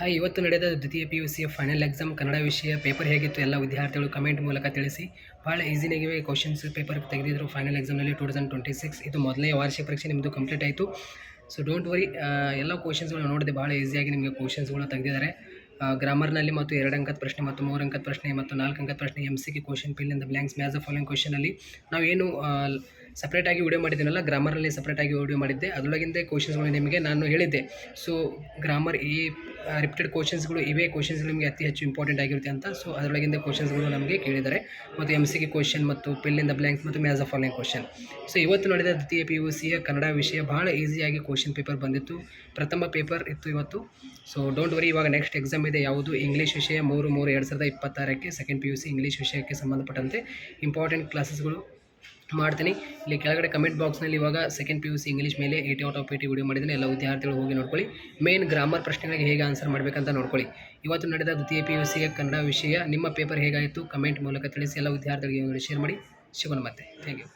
Hi, ಇವತ್ತು ನಡೆದ ದ್ವಿತೀಯ PUCಯ ಫೈನಲ್ ಎಕ್ಸಾಮ್ ಕನ್ನಡ ವಿಷಯ ಪೇಪರ್ ಹೇಗಿತ್ತು ಎಲ್ಲ ವಿದ್ಯಾರ್ಥಿಗಳು ಕಮೆಂಟ್ ಮೂಲಕ ತಿಳಿಸಿ. ಭಾಳ ಈಸಿಯಾಗಿವೆ ಕ್ವಶನ್ಸ್ ಪೇಪರ್ ತೆಗೆದಿದ್ರು ಫೈನಲ್ ಎಕ್ಸಾಮ್ನಲ್ಲಿ 2026. ಇದು ಮೊದಲನೇ ವಾರ್ಷಿಕ ಪರೀಕ್ಷೆ ನಿಮ್ಮದು ಕಂಪ್ಲೀಟ್ ಆಯಿತು. ಸೊ ಡೋಂಟ್ ವರಿ, ಎಲ್ಲ ಕ್ವಶನ್ಸ್ಗಳು ನೋಡಿದೆ, ಭಾಳ ಈಸಿಯಾಗಿ ನಿಮಗೆ ಕ್ವಶನ್ಸ್ಗಳು ತೆಗೆದಿದ್ದಾರೆ. ಗ್ರಾಮರ್ನಲ್ಲಿ ಮತ್ತು 2 ಅಂಕದ ಪ್ರಶ್ನೆ ಮತ್ತು 3 ಅಂಕದ ಪ್ರಶ್ನೆ ಮತ್ತು 4 ಅಂಕದ ಪ್ರಶ್ನೆ, MCQ question, fill in the blanks, match the following ಕ್ವಶನಲ್ಲಿ ನಾವೇನು ಸಪ್ರೇಟಾಗಿ ವಿಡಿಯೋ ಮಾಡಿದ್ದೀನಲ್ಲ, ಗ್ರಾಮರಲ್ಲಿ ಸಪ್ರೇಟಾಗಿ ವಿಡಿಯೋ ಮಾಡಿದ್ದೆ. ಅದರೊಳಗಿಂದ ಕ್ವಶನ್ಸ್ಗಳು ನಿಮಗೆ ನಾನು ಹೇಳಿದ್ದೆ. ಸೊ ಗ್ರಾಮರ್ ಈ ರಿಪೀಟೆಡ್ ಕ್ವಶನ್ಸ್ಗಳು ಇವೇ ಕ್ವಶನ್ಸ್ ನಿಮಗೆ ಅತಿ ಹೆಚ್ಚು ಇಂಪಾರ್ಟೆಂಟ್ ಆಗಿರುತ್ತೆ ಅಂತ. ಸೊ ಅದರೊಳಗಿಂದ ಕ್ವಶನ್ಸ್ಗಳು ನಮಗೆ ಕೇಳಿದ್ದಾರೆ, ಮತ್ತು MCQ ಕ್ವಶನ್ ಮತ್ತು ಫಿಲ್ ಇನ್ ದ ಬ್ಲ್ಯಾಂಕ್ಸ್ ಮತ್ತು match the following question. So ಇವತ್ತು ನಡೆದ ದ್ವಿತೀಯ PUCಯ ಕನ್ನಡ ವಿಷಯ ಭಾಳ ಈಸಿಯಾಗಿ ಕ್ವಶನ್ ಪೇಪರ್ ಬಂದಿತ್ತು. ಪ್ರಥಮ ಪೇಪರ್ ಇತ್ತು ಇವತ್ತು. ಸೊ ಡೋಂಟ್ ವರಿ, ಇವಾಗ ನೆಕ್ಸ್ಟ್ ಎಕ್ಸಾಮ್ ಇದೆ. ಯಾವುದು? ಇಂಗ್ಲೀಷ್ ವಿಷಯ 3/3/2026ಕ್ಕೆ ಸೆಕೆಂಡ್ PUC ಇಂಗ್ಲೀಷ್ ವಿಷಯಕ್ಕೆ ಸಂಬಂಧಪಟ್ಟಂತೆ ಇಂಪಾರ್ಟೆಂಟ್ ಕ್ಲಾಸಸ್ಗಳು ಮಾಡ್ತೀನಿ. ಇಲ್ಲಿ ಕೆಳಗಡೆ ಕಮೆಂಟ್ ಬಾಕ್ಸ್ನಲ್ಲಿ ಇವಾಗ ಸೆಕೆಂಡ್ PUC ಇಂಗ್ಲೀಷ್ ಮೇಲೆ 80/80 ವಿಡಿಯೋ ಮಾಡಿದ್ದೀನಿ. ಎಲ್ಲ ವಿದ್ಯಾರ್ಥಿಗಳು ಹೋಗಿ ನೋಡ್ಕೊಳ್ಳಿ. ಮೇನ್ ಗ್ರಾಮರ್ ಪ್ರಶ್ನೆಗಳಿಗೆ ಹೇಗೆ ಆನ್ಸರ್ ಮಾಡಬೇಕಂತ ನೋಡ್ಕೊಳ್ಳಿ. ಇವತ್ತು ನಡೆದ ದ್ವಿತೀಯ PUCಯ ಕನ್ನಡ ವಿಷಯ ನಿಮ್ಮ ಪೇಪರ್ ಹೇಗಾಯಿತು ಕಮೆಂಟ್ ಮೂಲಕ ತಿಳಿಸಿ. ಎಲ್ಲ ವಿದ್ಯಾರ್ಥಿಗಳಿಗೆ ಶೇರ್ ಮಾಡಿ. ಸಿಗೋಣ ಮತ್ತೆ. Thank you.